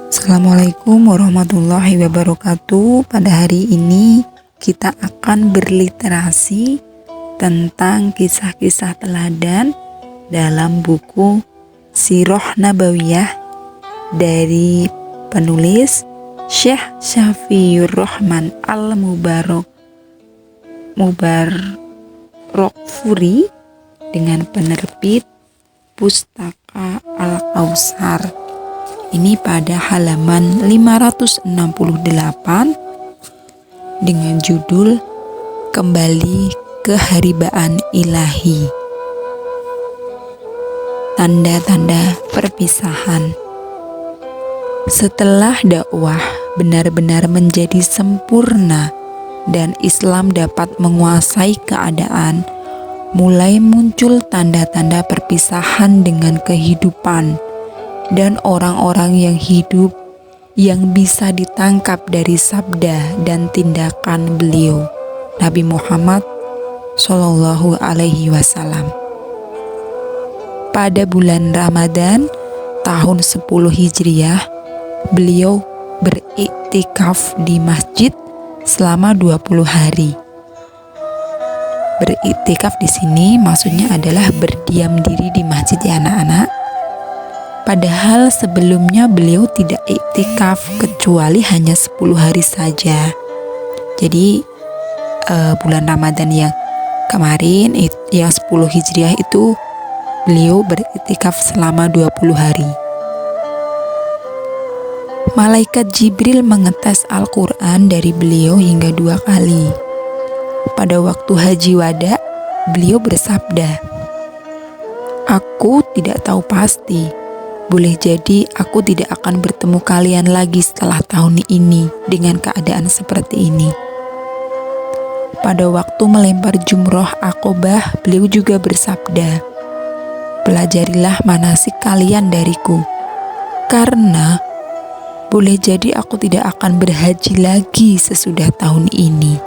Assalamualaikum warahmatullahi wabarakatuh. Pada hari ini kita akan berliterasi tentang kisah-kisah teladan dalam buku Sirah Nabawiyah dari penulis Syekh Syafiyur Rahman Al-Mubarakfuri dengan penerbit Pustaka Al-Kautsar. Ini pada halaman 568 dengan judul Kembali Keharibaan Ilahi. Tanda-tanda perpisahan. Setelah dakwah benar-benar menjadi sempurna dan Islam dapat menguasai keadaan, mulai muncul tanda-tanda perpisahan dengan kehidupan dan orang-orang yang hidup yang bisa ditangkap dari sabda dan tindakan beliau, Nabi Muhammad Shallallahu Alaihi Wasallam. Pada bulan Ramadan tahun 10 Hijriah, beliau beriktikaf di masjid selama 20 hari. Beriktikaf di sini maksudnya adalah berdiam diri di masjid ya anak-anak. Padahal sebelumnya beliau tidak iktikaf kecuali hanya 10 hari saja. Jadi bulan Ramadan yang kemarin yang 10 Hijriah itu beliau beriktikaf selama 20 hari. Malaikat Jibril mengetes Al-Quran dari beliau hingga 2 kali. Pada waktu haji wada, beliau bersabda, "Aku tidak tahu pasti. Boleh jadi aku tidak akan bertemu kalian lagi setelah tahun ini dengan keadaan seperti ini." Pada waktu melempar jumroh Aqobah, beliau juga bersabda, "Pelajarilah manasik kalian dariku, karena boleh jadi aku tidak akan berhaji lagi sesudah tahun ini."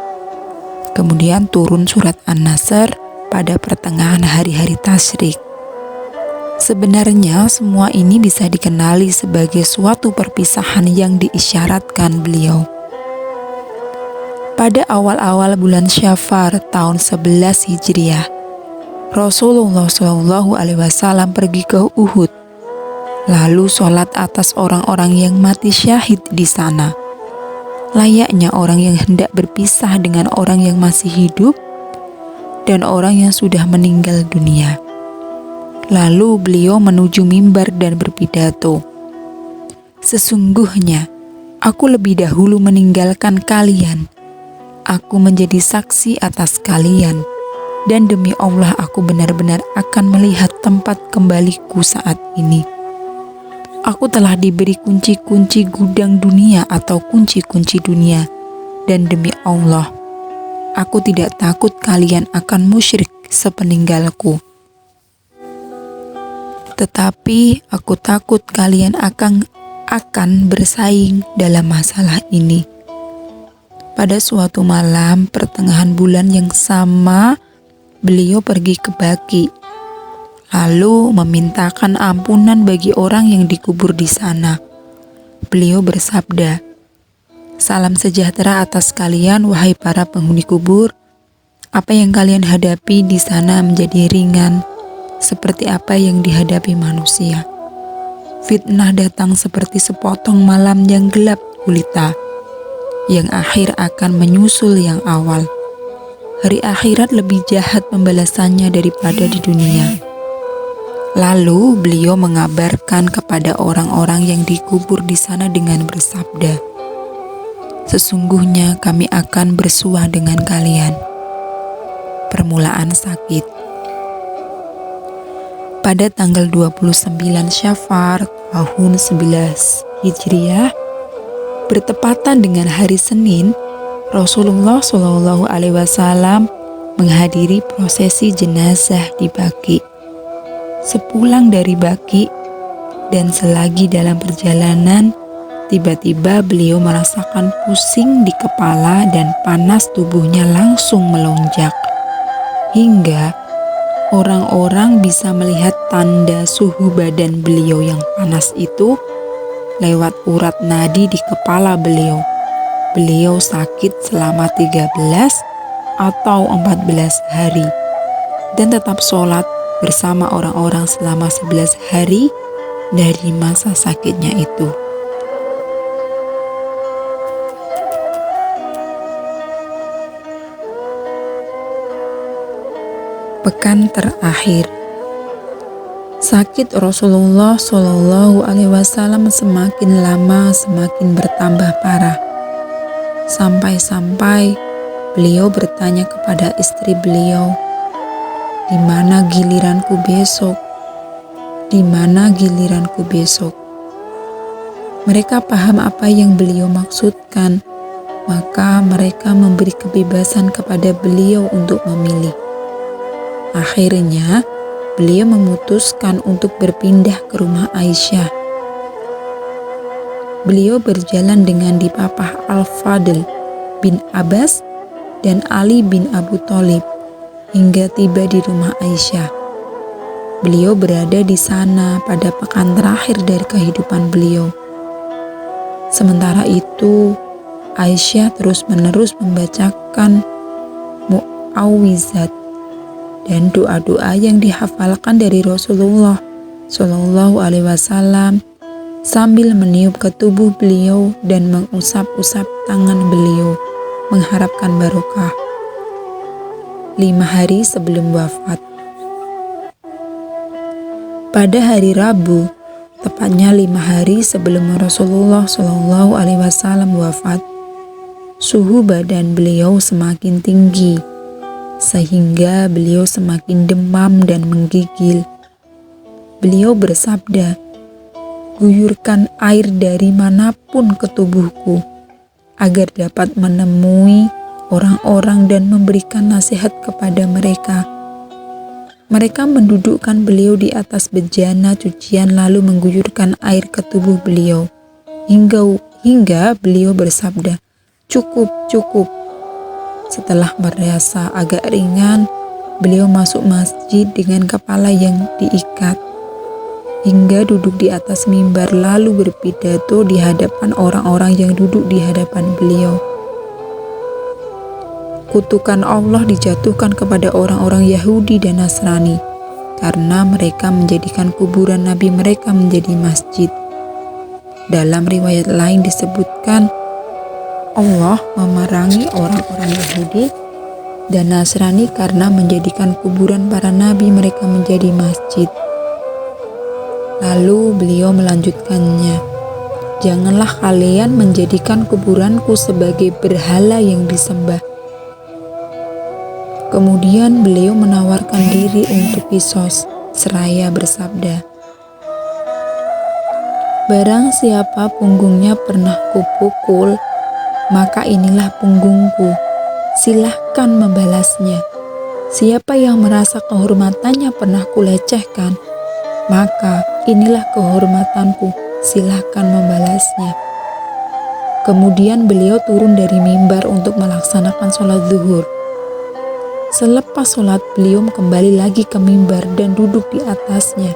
Kemudian turun surat An-Nasr pada pertengahan hari-hari tasyrik. Sebenarnya semua ini bisa dikenali sebagai suatu perpisahan yang diisyaratkan beliau. Pada awal-awal bulan Syafar tahun 11 Hijriah, Rasulullah SAW pergi ke Uhud, lalu sholat atas orang-orang yang mati syahid di sana. Layaknya orang yang hendak berpisah dengan orang yang masih hidup dan orang yang sudah meninggal dunia. Lalu beliau menuju mimbar dan berpidato, "Sesungguhnya aku lebih dahulu meninggalkan kalian. Aku menjadi saksi atas kalian, dan demi Allah aku benar-benar akan melihat tempat kembaliku saat ini. Aku telah diberi kunci-kunci gudang dunia atau kunci-kunci dunia, dan demi Allah, aku tidak takut kalian akan musyrik sepeninggalku. Tetapi aku takut kalian akan bersaing dalam masalah ini." Pada suatu malam pertengahan bulan yang sama, beliau pergi ke Baqi, lalu memintakan ampunan bagi orang yang dikubur di sana. Beliau bersabda, "Salam sejahtera atas kalian, wahai para penghuni kubur. Apa yang kalian hadapi di sana menjadi ringan, seperti apa yang dihadapi manusia. Fitnah datang seperti sepotong malam yang gelap gulita, yang akhir akan menyusul yang awal. Hari akhirat lebih jahat pembalasannya daripada di dunia." Lalu beliau mengabarkan kepada orang-orang yang dikubur di sana dengan bersabda, "Sesungguhnya kami akan bersua dengan kalian." Permulaan sakit. Pada tanggal 29 Syafar tahun 11 Hijriah, bertepatan dengan hari Senin, Rasulullah SAW menghadiri prosesi jenazah di Baqi. Sepulang dari Baqi dan selagi dalam perjalanan, tiba-tiba beliau merasakan pusing di kepala dan panas tubuhnya langsung melonjak, hingga orang-orang bisa melihat tanda suhu badan beliau yang panas itu lewat urat nadi di kepala beliau. Beliau sakit selama 13 atau 14 hari dan tetap sholat bersama orang-orang selama 11 hari dari masa sakitnya itu. Pekan terakhir. Sakit Rasulullah Shallallahu Alaihi Wasallam semakin lama semakin bertambah parah. Sampai-sampai beliau bertanya kepada istri beliau, "Di mana giliranku besok? Di mana giliranku besok?" Mereka paham apa yang beliau maksudkan, maka mereka memberi kebebasan kepada beliau untuk memilih. Akhirnya, beliau memutuskan untuk berpindah ke rumah Aisyah. Beliau berjalan dengan dipapah Al-Fadl bin Abbas dan Ali bin Abu Thalib hingga tiba di rumah Aisyah. Beliau berada di sana pada pekan terakhir dari kehidupan beliau. Sementara itu, Aisyah terus-menerus membacakan mu'awwizat dan doa-doa yang dihafalkan dari Rasulullah Shallallahu Alaihi Wasallam sambil meniup ke tubuh beliau dan mengusap-usap tangan beliau mengharapkan barokah. 5 hari sebelum wafat. Pada hari Rabu, tepatnya 5 hari sebelum Rasulullah Shallallahu Alaihi Wasallam wafat, suhu badan beliau semakin tinggi sehingga beliau semakin demam dan menggigil. Beliau bersabda, "Guyurkan air dari manapun ke tubuhku, agar dapat menemui orang-orang dan memberikan nasihat kepada mereka." Mereka mendudukkan beliau di atas bejana cucian lalu mengguyurkan air ke tubuh beliau, hingga beliau bersabda, "Cukup, cukup." Setelah merasa agak ringan, beliau masuk masjid dengan kepala yang diikat, hingga duduk di atas mimbar lalu berpidato di hadapan orang-orang yang duduk di hadapan beliau. Kutukan Allah dijatuhkan kepada orang-orang Yahudi dan Nasrani, karena mereka menjadikan kuburan Nabi mereka menjadi masjid. Dalam riwayat lain disebutkan, Allah memerangi orang-orang Yahudi dan Nasrani karena menjadikan kuburan para nabi mereka menjadi masjid. Lalu beliau melanjutkannya, "Janganlah kalian menjadikan kuburanku sebagai berhala yang disembah." Kemudian beliau menawarkan diri untuk kisos seraya bersabda, "Barang siapa punggungnya pernah kupukul, maka inilah punggungku, silahkan membalasnya. Siapa yang merasa kehormatannya pernah kulecehkan, maka inilah kehormatanku, silahkan membalasnya." Kemudian beliau turun dari mimbar untuk melaksanakan sholat zuhur. Selepas sholat, beliau kembali lagi ke mimbar dan duduk di atasnya.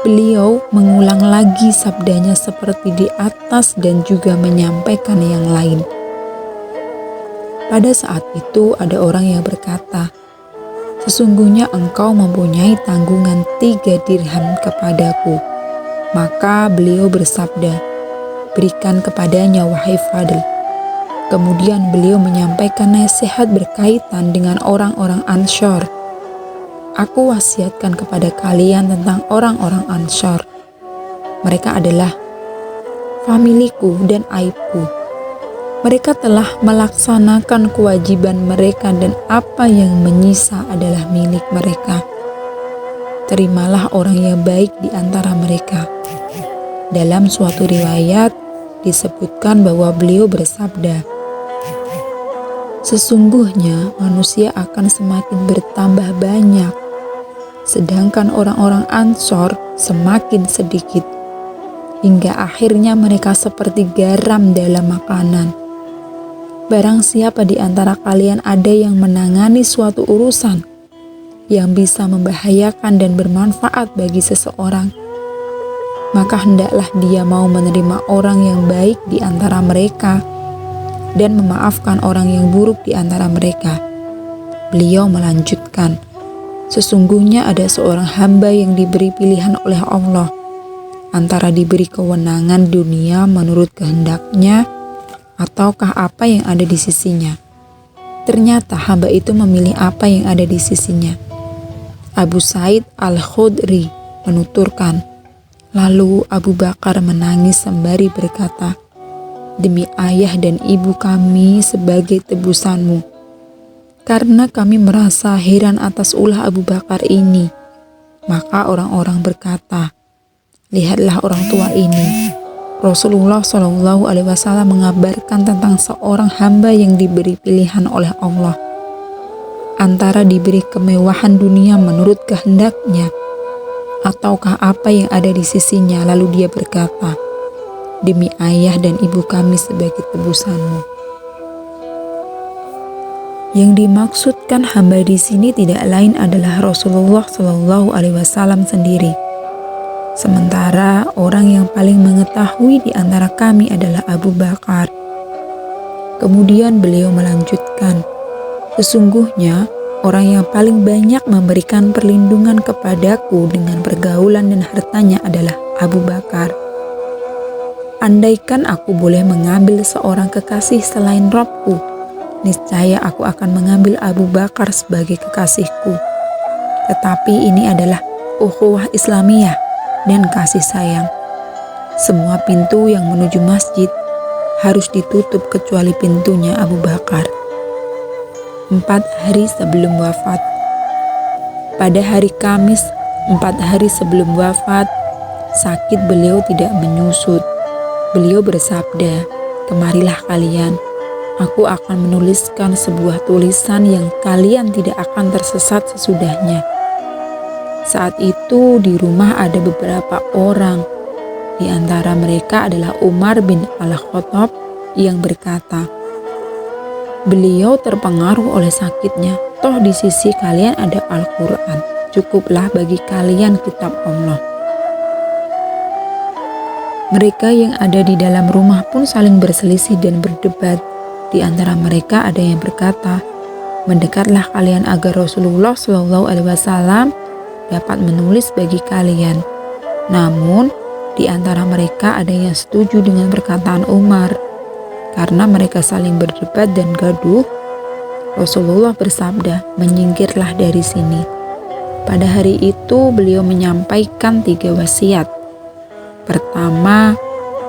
Beliau mengulang lagi sabdanya seperti di atas dan juga menyampaikan yang lain. Pada saat itu ada orang yang berkata, "Sesungguhnya engkau mempunyai tanggungan 3 dirham kepadaku." Maka beliau bersabda, "Berikan kepadanya wahai Fadl." Kemudian beliau menyampaikan nasihat berkaitan dengan orang-orang Anshar. "Aku wasiatkan kepada kalian tentang orang-orang Anshar. Mereka adalah familiku dan aibku. Mereka telah melaksanakan kewajiban mereka dan apa yang menyisa adalah milik mereka. Terimalah orang yang baik di antara mereka." Dalam suatu riwayat disebutkan bahwa beliau bersabda, "Sesungguhnya manusia akan semakin bertambah banyak, sedangkan orang-orang Ansor semakin sedikit, hingga akhirnya mereka seperti garam dalam makanan. Barang siapa di antara kalian ada yang menangani suatu urusan yang bisa membahayakan dan bermanfaat bagi seseorang, maka hendaklah dia mau menerima orang yang baik di antara mereka dan memaafkan orang yang buruk di antara mereka. Beliau melanjutkan, sesungguhnya ada seorang hamba yang diberi pilihan oleh Allah antara diberi kewenangan dunia menurut kehendaknya ataukah apa yang ada di sisinya. Ternyata hamba itu memilih apa yang ada di sisinya. Abu Sa'id Al-Khudri menuturkan, lalu Abu Bakar menangis sembari berkata, demi ayah dan ibu kami sebagai tebusanmu, karena kami merasa heran atas ulah Abu Bakar ini. Maka orang-orang berkata, lihatlah orang tua ini. Rasulullah Shallallahu Alaihi Wasallam mengabarkan tentang seorang hamba yang diberi pilihan oleh Allah antara diberi kemewahan dunia menurut kehendaknya ataukah apa yang ada di sisinya. Lalu dia berkata, demi ayah dan ibu kami sebagai tebusanmu. Yang dimaksudkan hamba di sini tidak lain adalah Rasulullah Shallallahu Alaihi Wasallam sendiri. Sementara orang yang paling mengetahui di antara kami adalah Abu Bakar. Kemudian beliau melanjutkan, sesungguhnya orang yang paling banyak memberikan perlindungan kepadaku dengan pergaulan dan hartanya adalah Abu Bakar. Andaikan aku boleh mengambil seorang kekasih selain Rabbku, niscaya aku akan mengambil Abu Bakar sebagai kekasihku. Tetapi ini adalah ukhuwah Islamiyah dan kasih sayang. Semua pintu yang menuju masjid harus ditutup kecuali pintunya Abu Bakar. 4 hari sebelum wafat. Pada hari Kamis, 4 hari sebelum wafat, sakit beliau tidak menyusut. Beliau bersabda, kemarilah kalian, aku akan menuliskan sebuah tulisan yang kalian tidak akan tersesat sesudahnya. Saat itu di rumah ada beberapa orang. Di antara mereka adalah Umar bin Al-Khattab yang berkata, beliau terpengaruh oleh sakitnya. Toh di sisi kalian ada Al-Quran. Cukuplah bagi kalian kitab Allah. Mereka yang ada di dalam rumah pun saling berselisih dan berdebat. Di antara mereka ada yang berkata, mendekatlah kalian agar Rasulullah SAW dapat menulis bagi kalian. Namun, di antara mereka ada yang setuju dengan perkataan Umar. Karena mereka saling berdebat dan gaduh, Rasulullah bersabda, menyingkirlah dari sini. Pada hari itu beliau menyampaikan 3 wasiat. Pertama,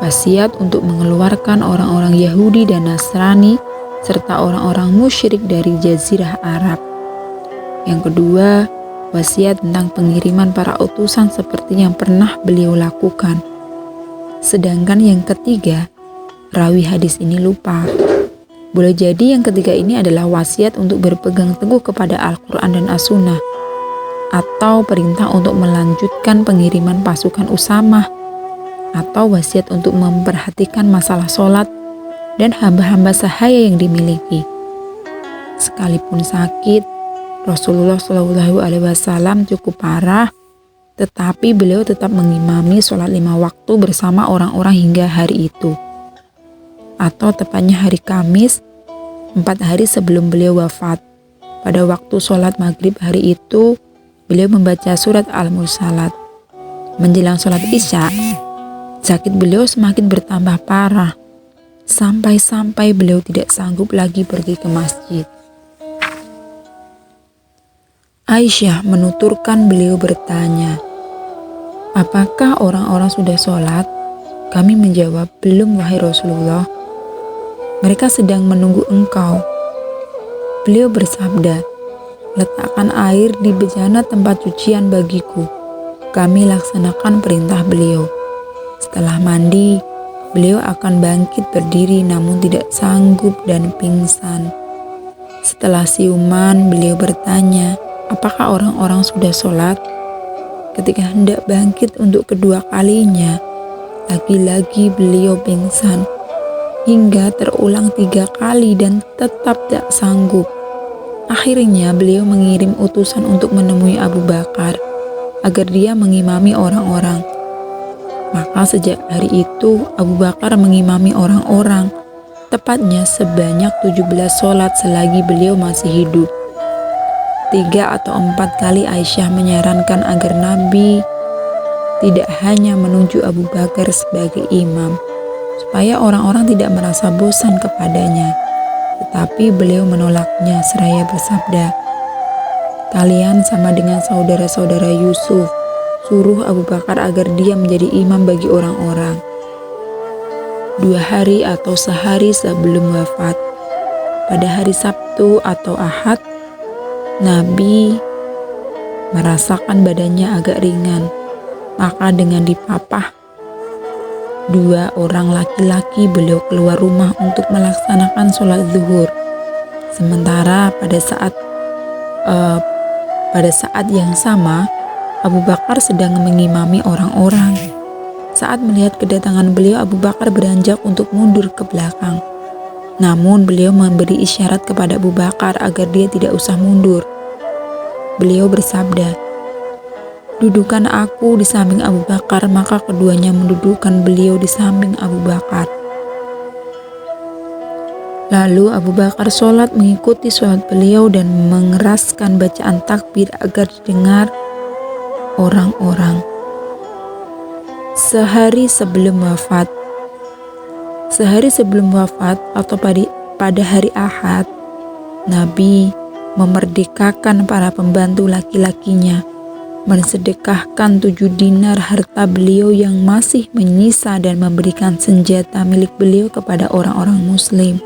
wasiat untuk mengeluarkan orang-orang Yahudi dan Nasrani serta orang-orang musyrik dari Jazirah Arab. Yang kedua, wasiat tentang pengiriman para utusan seperti yang pernah beliau lakukan. Sedangkan yang ketiga, rawi hadis ini lupa. Boleh jadi yang ketiga ini adalah wasiat untuk berpegang teguh kepada Al-Quran dan As-Sunnah, atau perintah untuk melanjutkan pengiriman pasukan Usamah, atau wasiat untuk memperhatikan masalah sholat dan hamba-hamba sahaya yang dimiliki. Sekalipun sakit, Rasulullah Shallallahu Alaihi Wasallam cukup parah, tetapi beliau tetap mengimami sholat 5 waktu bersama orang-orang hingga hari itu, atau tepatnya hari Kamis, 4 hari sebelum beliau wafat. Pada waktu sholat maghrib hari itu, beliau membaca surat Al-Mursalat. Menjelang sholat Isya, sakit beliau semakin bertambah parah, sampai-sampai beliau tidak sanggup lagi pergi ke masjid. Aisyah menuturkan beliau bertanya, apakah orang-orang sudah sholat? Kami menjawab, belum wahai Rasulullah. Mereka sedang menunggu engkau. Beliau bersabda, letakkan air di bejana tempat cucian bagiku. Kami laksanakan perintah beliau. Setelah mandi, beliau akan bangkit berdiri namun tidak sanggup dan pingsan. Setelah siuman, beliau bertanya, apakah orang-orang sudah sholat? Ketika hendak bangkit untuk kedua kalinya, lagi-lagi beliau pingsan. Hingga terulang 3 kali dan tetap tak sanggup. Akhirnya beliau mengirim utusan untuk menemui Abu Bakar, agar dia mengimami orang-orang. Maka sejak hari itu Abu Bakar mengimami orang-orang, tepatnya sebanyak 17 sholat selagi beliau masih hidup. 3 atau 4 kali Aisyah menyarankan agar Nabi tidak hanya menunjuk Abu Bakar sebagai imam, supaya orang-orang tidak merasa bosan kepadanya. Tetapi beliau menolaknya seraya bersabda, "Kalian sama dengan saudara-saudara Yusuf, suruh Abu Bakar agar dia menjadi imam bagi orang-orang." 2 hari atau sehari sebelum wafat, pada hari Sabtu atau Ahad, Nabi merasakan badannya agak ringan. Maka dengan dipapah 2 orang laki-laki, beliau keluar rumah untuk melaksanakan sholat zuhur. Sementara pada saat yang sama, Abu Bakar sedang mengimami orang-orang. Saat melihat kedatangan beliau, Abu Bakar beranjak untuk mundur ke belakang. Namun beliau memberi isyarat kepada Abu Bakar agar dia tidak usah mundur. Beliau bersabda, "Dudukan aku di samping Abu Bakar." Maka keduanya mendudukkan beliau di samping Abu Bakar. Lalu Abu Bakar sholat mengikuti sholat beliau dan mengeraskan bacaan takbir agar didengar orang-orang. Sehari sebelum wafat atau pada hari Ahad, Nabi memerdekakan para pembantu laki-lakinya, mensedekahkan 7 dinar harta beliau yang masih menyisa dan memberikan senjata milik beliau kepada orang-orang muslim.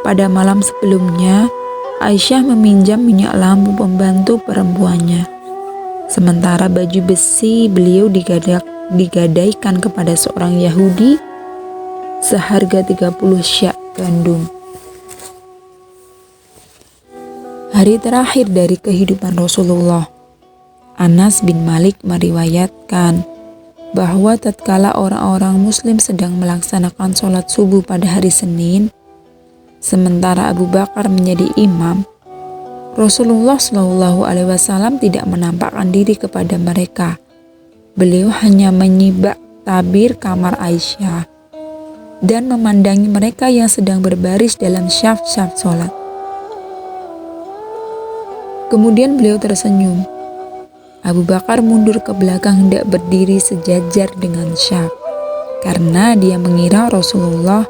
Pada malam sebelumnya, Aisyah meminjam minyak lampu pembantu perempuannya. Sementara baju besi beliau digadaikan kepada seorang Yahudi seharga 30 syak gandum. Hari terakhir dari kehidupan Rasulullah. Anas bin Malik meriwayatkan bahwa tatkala orang-orang muslim sedang melaksanakan sholat subuh pada hari Senin, sementara Abu Bakar menjadi imam, Rasulullah SAW tidak menampakkan diri kepada mereka. Beliau hanya menyibak tabir kamar Aisyah dan memandangi mereka yang sedang berbaris dalam syaf-syaf sholat. Kemudian beliau tersenyum. Abu Bakar mundur ke belakang hendak berdiri sejajar dengan syaf, karena dia mengira Rasulullah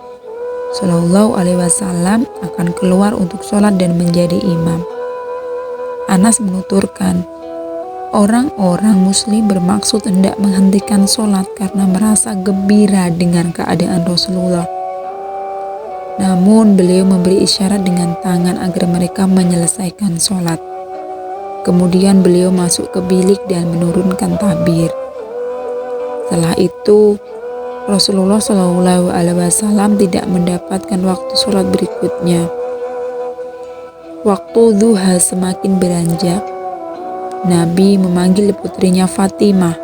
SAW akan keluar untuk sholat dan menjadi imam. Anas menuturkan, orang-orang muslim bermaksud hendak menghentikan sholat karena merasa gembira dengan keadaan Rasulullah. Namun beliau memberi isyarat dengan tangan agar mereka menyelesaikan sholat. Kemudian beliau masuk ke bilik dan menurunkan tabir. Setelah itu, Rasulullah SAW tidak mendapatkan waktu sholat berikutnya. Waktu duha semakin beranjak, Nabi memanggil putrinya Fatimah.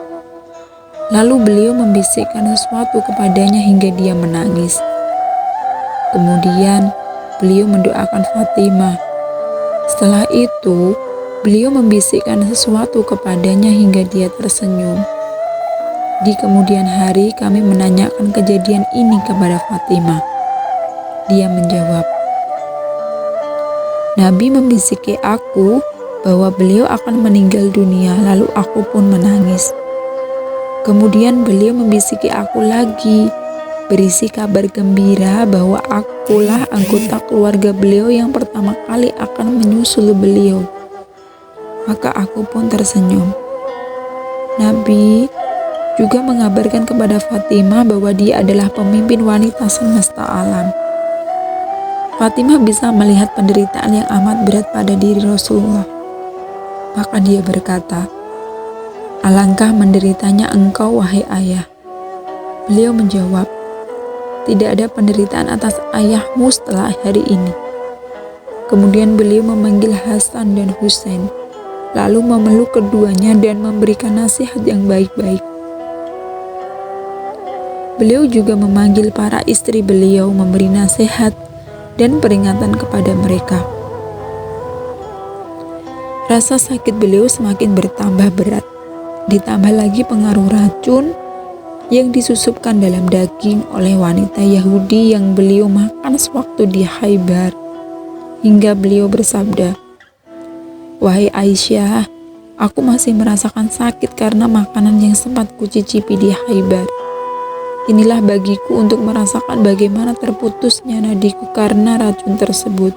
Lalu beliau membisikkan sesuatu kepadanya hingga dia menangis. Kemudian beliau mendoakan Fatimah. Setelah itu, beliau membisikkan sesuatu kepadanya hingga dia tersenyum. Di kemudian hari kami menanyakan kejadian ini kepada Fatimah. Dia menjawab, "Nabi membisiki aku bahwa beliau akan meninggal dunia, lalu aku pun menangis. Kemudian beliau membisiki aku lagi, berisi kabar gembira bahwa akulah anggota keluarga beliau yang pertama kali akan menyusul beliau. Maka aku pun tersenyum." Nabi juga mengabarkan kepada Fatimah bahwa dia adalah pemimpin wanita semesta alam. Fatimah bisa melihat penderitaan yang amat berat pada diri Rasulullah. Maka dia berkata, "Alangkah menderitanya engkau, wahai ayah." Beliau menjawab, "Tidak ada penderitaan atas ayahmu setelah hari ini." Kemudian beliau memanggil Hasan dan Husain, lalu memeluk keduanya dan memberikan nasihat yang baik-baik. Beliau juga memanggil para istri beliau, memberi nasihat dan peringatan kepada mereka. Rasa sakit beliau semakin bertambah berat, ditambah lagi pengaruh racun yang disusupkan dalam daging oleh wanita Yahudi yang beliau makan sewaktu di Khaybar, hingga beliau bersabda, "Wahai Aisyah, aku masih merasakan sakit karena makanan yang sempat kucicipi di Khaybar. Inilah bagiku untuk merasakan bagaimana terputusnya nadiku karena racun tersebut."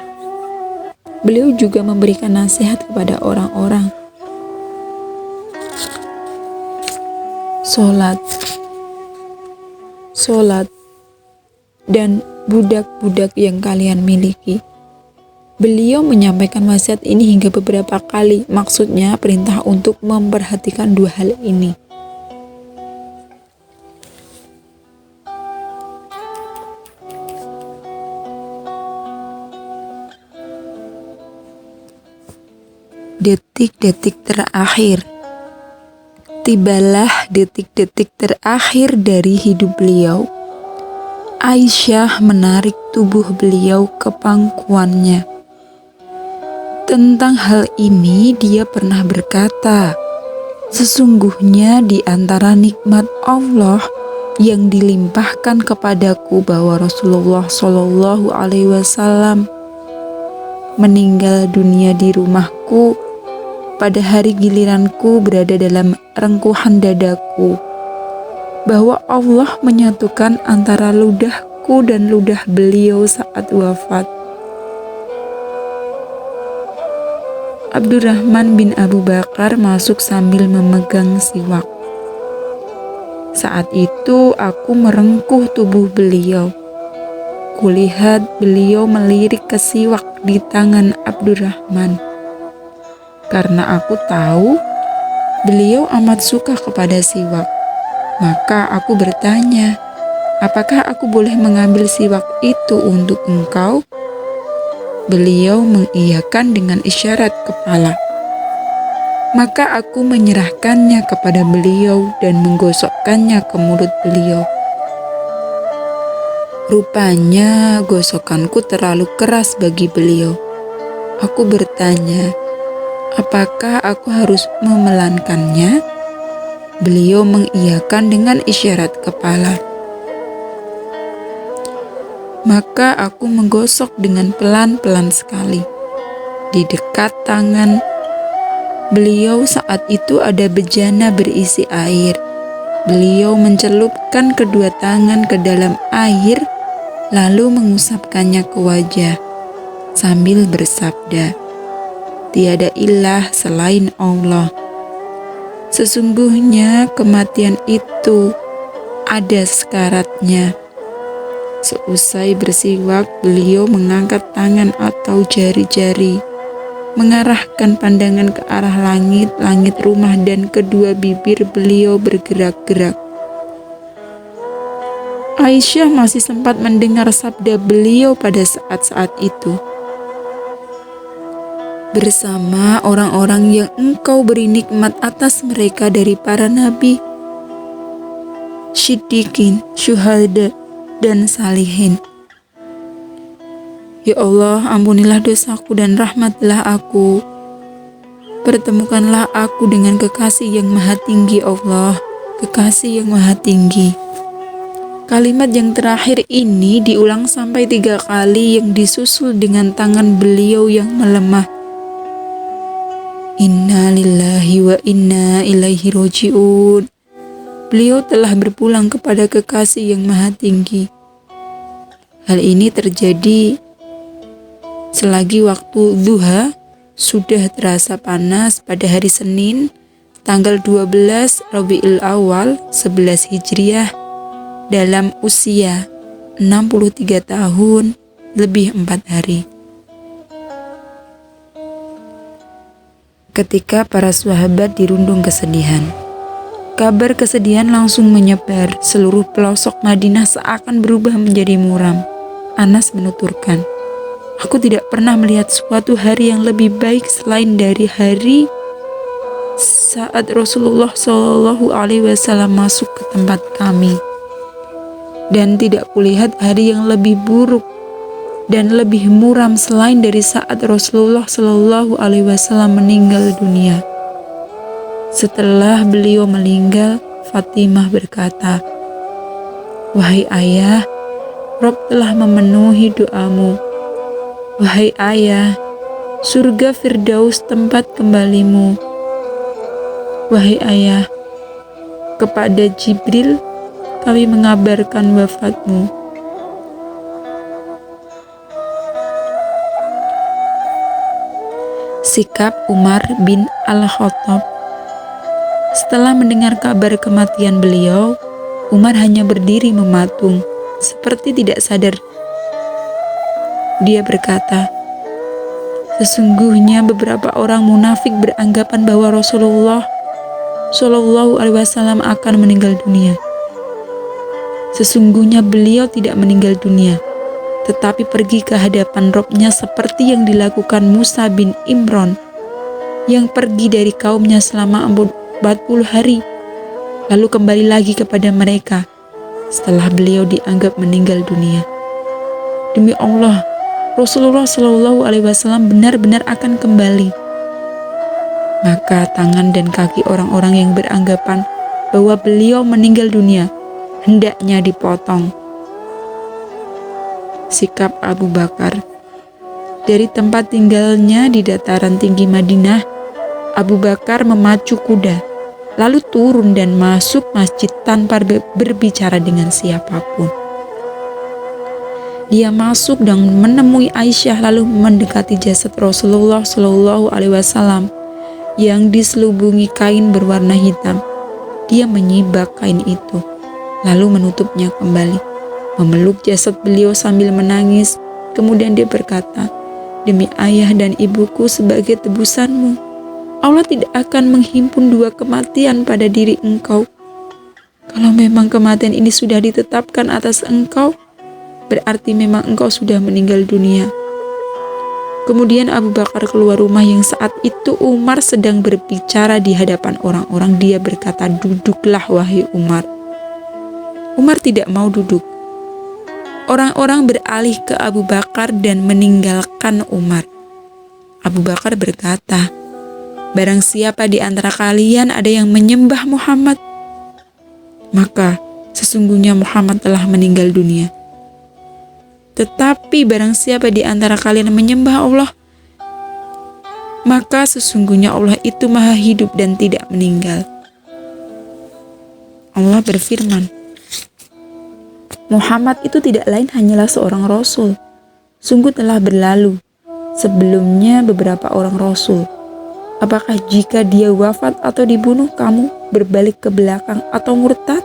Beliau juga memberikan nasihat kepada orang-orang. Sholat, dan budak-budak yang kalian miliki. Beliau menyampaikan wasiat ini hingga beberapa kali, maksudnya perintah untuk memperhatikan dua hal ini. Detik-detik terakhir. Tibalah detik-detik terakhir dari hidup beliau. Aisyah menarik tubuh beliau ke pangkuannya. Tentang hal ini dia pernah berkata, "Sesungguhnya di antara nikmat Allah yang dilimpahkan kepadaku bahwa Rasulullah Shallallahu Alaihi Wasallam meninggal dunia di rumahku pada hari giliranku berada dalam rengkuhan dadaku, bahwa Allah menyatukan antara ludahku dan ludah beliau saat wafat." Abdurrahman bin Abu Bakar masuk sambil memegang siwak. Saat itu aku merengkuh tubuh beliau. Kulihat beliau melirik ke siwak di tangan Abdurrahman. Karena aku tahu beliau amat suka kepada siwak, maka aku bertanya, "Apakah aku boleh mengambil siwak itu untuk engkau?" Beliau mengiyakan dengan isyarat kepala. Maka aku menyerahkannya kepada beliau dan menggosokkannya ke mulut beliau. Rupanya gosokanku terlalu keras bagi beliau. Aku bertanya, "Apakah aku harus memelankannya?" Beliau mengiyakan dengan isyarat kepala. Maka aku menggosok dengan pelan-pelan sekali. Di dekat tangan beliau saat itu ada bejana berisi air. Beliau mencelupkan kedua tangan ke dalam air, lalu mengusapkannya ke wajah, sambil bersabda, "Tiada ilah selain Allah. Sesungguhnya kematian itu ada sekaratnya." Seusai bersiwak, beliau mengangkat tangan atau jari-jari, mengarahkan pandangan ke arah langit rumah, dan kedua bibir beliau bergerak-gerak. Aisyah masih sempat mendengar sabda beliau pada saat-saat itu. "Bersama orang-orang yang engkau beri nikmat atas mereka dari para nabi, siddiqin, syuhada, dan salihin. Ya Allah, ampunilah dosaku dan rahmatlah aku. Pertemukanlah aku dengan kekasih yang maha tinggi, Allah, kekasih yang maha tinggi." Kalimat yang terakhir ini diulang sampai 3 kali yang disusul dengan tangan beliau yang melemah. Inna lillahi wa inna ilaihi roji'un. Beliau telah berpulang kepada kekasih yang maha tinggi. Hal ini terjadi selagi waktu duha sudah terasa panas pada hari Senin, tanggal 12 Rabiul Awal 11 Hijriah, dalam usia 63 tahun lebih 4 hari. Ketika para sahabat dirundung kesedihan, kabar kesedihan langsung menyebar seluruh pelosok Madinah seakan berubah menjadi muram. Anas menuturkan, "Aku tidak pernah melihat suatu hari yang lebih baik selain dari hari saat Rasulullah Shallallahu Alaihi Wasallam masuk ke tempat kami. Dan tidak kulihat hari yang lebih buruk dan lebih muram selain dari saat Rasulullah Shallallahu Alaihi Wasallam meninggal dunia." Setelah beliau meninggal, Fatimah berkata, Wahai ayah, Rob telah memenuhi doamu. Wahai ayah, surga Firdaus tempat kembalimu. Wahai ayah, kepada Jibril kami mengabarkan wafatmu. Sikap Umar bin Al-Khattab. Setelah mendengar kabar kematian beliau, Umar hanya berdiri mematung, seperti tidak sadar. Dia berkata, sesungguhnya beberapa orang munafik beranggapan bahwa Rasulullah Shallallahu Alaihi Wasallam akan meninggal dunia. Sesungguhnya beliau tidak meninggal dunia, tetapi pergi ke hadapan Robnya seperti yang dilakukan Musa bin Imran, yang pergi dari kaumnya selama 40 hari, lalu kembali lagi kepada mereka setelah beliau dianggap meninggal dunia. Demi Allah, Rasulullah Shallallahu Alaihi Wasallam benar-benar akan kembali. Maka tangan dan kaki orang-orang yang beranggapan bahwa beliau meninggal dunia hendaknya dipotong. Sikap Abu Bakar. Dari tempat tinggalnya di dataran tinggi Madinah, Abu Bakar memacu kuda, lalu turun dan masuk masjid tanpa berbicara dengan siapapun. Dia masuk dan menemui Aisyah, lalu mendekati jasad Rasulullah Shallallahu Alaihi Wasallam yang diselubungi kain berwarna hitam. Dia menyibak kain itu, lalu menutupnya kembali, memeluk jasad beliau sambil menangis. Kemudian dia berkata, demi ayah dan ibuku sebagai tebusanmu, Allah tidak akan menghimpun dua kematian pada diri engkau. Kalau memang kematian ini sudah ditetapkan atas engkau, berarti memang engkau sudah meninggal dunia. Kemudian Abu Bakar keluar rumah yang saat itu Umar sedang berbicara di hadapan orang-orang. Dia berkata, duduklah wahai Umar. Umar tidak mau duduk. Orang-orang beralih ke Abu Bakar dan meninggalkan Umar. Abu Bakar berkata, barang siapa di antara kalian ada yang menyembah Muhammad, maka sesungguhnya Muhammad telah meninggal dunia. Tetapi barang siapa di antara kalian menyembah Allah, maka sesungguhnya Allah itu maha hidup dan tidak meninggal. Allah berfirman, Muhammad itu tidak lain hanyalah seorang Rasul. Sungguh telah berlalu sebelumnya beberapa orang Rasul. Apakah jika dia wafat atau dibunuh, kamu berbalik ke belakang atau murtad?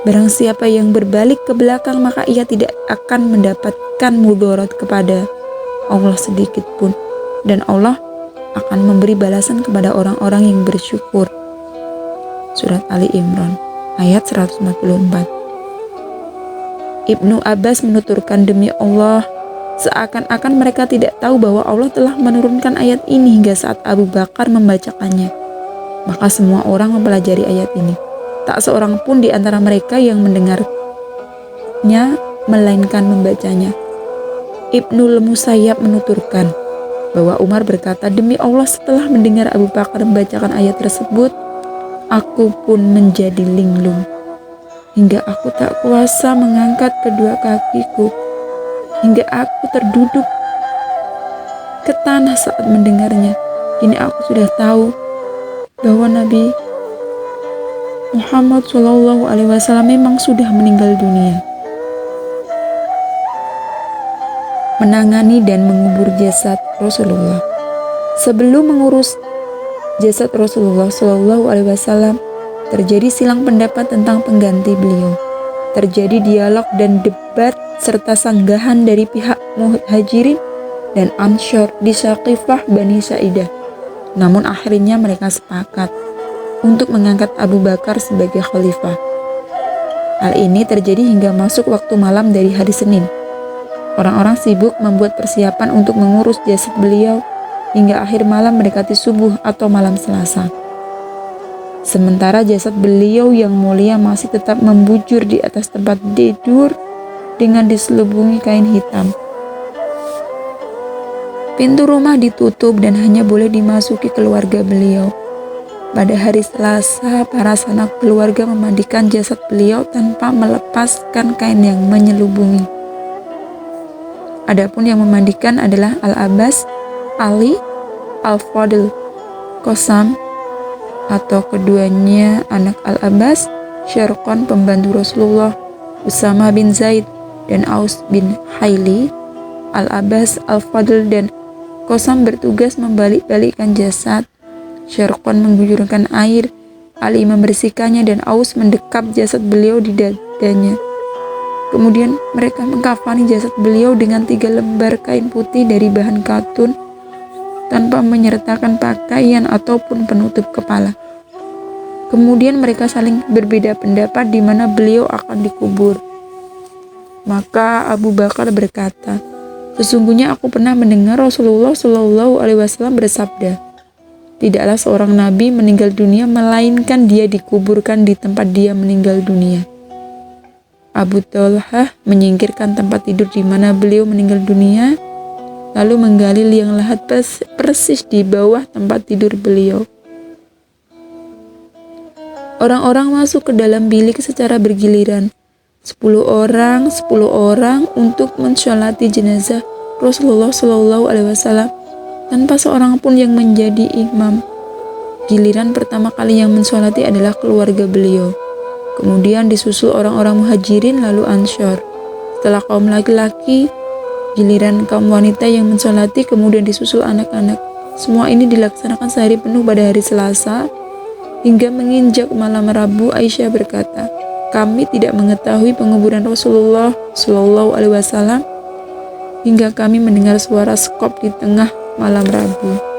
Barang siapa yang berbalik ke belakang, maka ia tidak akan mendapatkan mudarat kepada Allah sedikit pun. Dan Allah akan memberi balasan kepada orang-orang yang bersyukur. Surat Ali Imran, ayat 144. Ibnu Abbas menuturkan, demi Allah, seakan-akan mereka tidak tahu bahwa Allah telah menurunkan ayat ini hingga saat Abu Bakar membacakannya. Maka semua orang mempelajari ayat ini. Tak seorang pun di antara mereka yang mendengarnya melainkan membacanya. Ibnul Musayyab menuturkan bahwa Umar berkata, demi Allah, setelah mendengar Abu Bakar membacakan ayat tersebut, aku pun menjadi linglung hingga aku tak kuasa mengangkat kedua kakiku, hingga aku terduduk ke tanah saat mendengarnya. Kini aku sudah tahu bahwa Nabi Muhammad Shallallahu Alaihi Wasallam memang sudah meninggal dunia. Menangani dan mengubur jasad Rasulullah. Sebelum mengurus jasad Rasulullah Shallallahu Alaihi Wasallam, terjadi silang pendapat tentang pengganti beliau. Terjadi dialog dan debat serta sanggahan dari pihak Muhajirin dan Ansyar di Saqifah Bani Sa'idah. Namun akhirnya mereka sepakat untuk mengangkat Abu Bakar sebagai khalifah. Hal ini terjadi hingga masuk waktu malam dari hari Senin. Orang-orang sibuk membuat persiapan untuk mengurus jasad beliau hingga akhir malam mendekati subuh atau malam Selasa. Sementara jasad beliau yang mulia masih tetap membujur di atas tempat tidur dengan diselubungi kain hitam. Pintu rumah ditutup dan hanya boleh dimasuki keluarga beliau. Pada hari Selasa, para sanak keluarga memandikan jasad beliau tanpa melepaskan kain yang menyelubungi. Adapun yang memandikan adalah Al-Abbas, Ali, Al-Fadl, Qasam, atau keduanya anak Al-Abbas, Syarqan pembantu Rasulullah, Usama bin Zaid, dan Aus bin Haili. Al-Abbas, Al-Fadl, dan Qasam bertugas membalik-balikkan jasad. Syarqan mengguyurkan air, Ali membersihkannya, dan Aus mendekap jasad beliau di dadanya. Kemudian mereka mengkafani jasad beliau dengan 3 lembar kain putih dari bahan katun tanpa menyertakan pakaian ataupun penutup kepala. Kemudian mereka saling berbeda pendapat di mana beliau akan dikubur. Maka Abu Bakar berkata, "Sesungguhnya aku pernah mendengar Rasulullah Shallallahu Alaihi Wasallam bersabda, tidaklah seorang nabi meninggal dunia melainkan dia dikuburkan di tempat dia meninggal dunia." Abu Talhah menyingkirkan tempat tidur di mana beliau meninggal dunia, lalu menggali liang lahat persis di bawah tempat tidur beliau. Orang-orang masuk ke dalam bilik secara bergiliran, 10 orang untuk mensyolati jenazah Rasulullah Shallallahu Alaihi Wasallam tanpa seorang pun yang menjadi imam. Giliran pertama kali yang mensyolati adalah keluarga beliau. Kemudian disusul orang-orang muhajirin lalu Ansyar. Setelah kaum laki-laki, giliran kaum wanita yang mensyolati, kemudian disusul anak-anak. Semua ini dilaksanakan sehari penuh pada hari Selasa. Hingga menginjak malam Rabu, Aisyah berkata, "Kami tidak mengetahui penguburan Rasulullah Shallallahu Alaihi Wasallam hingga kami mendengar suara skop di tengah malam Rabu."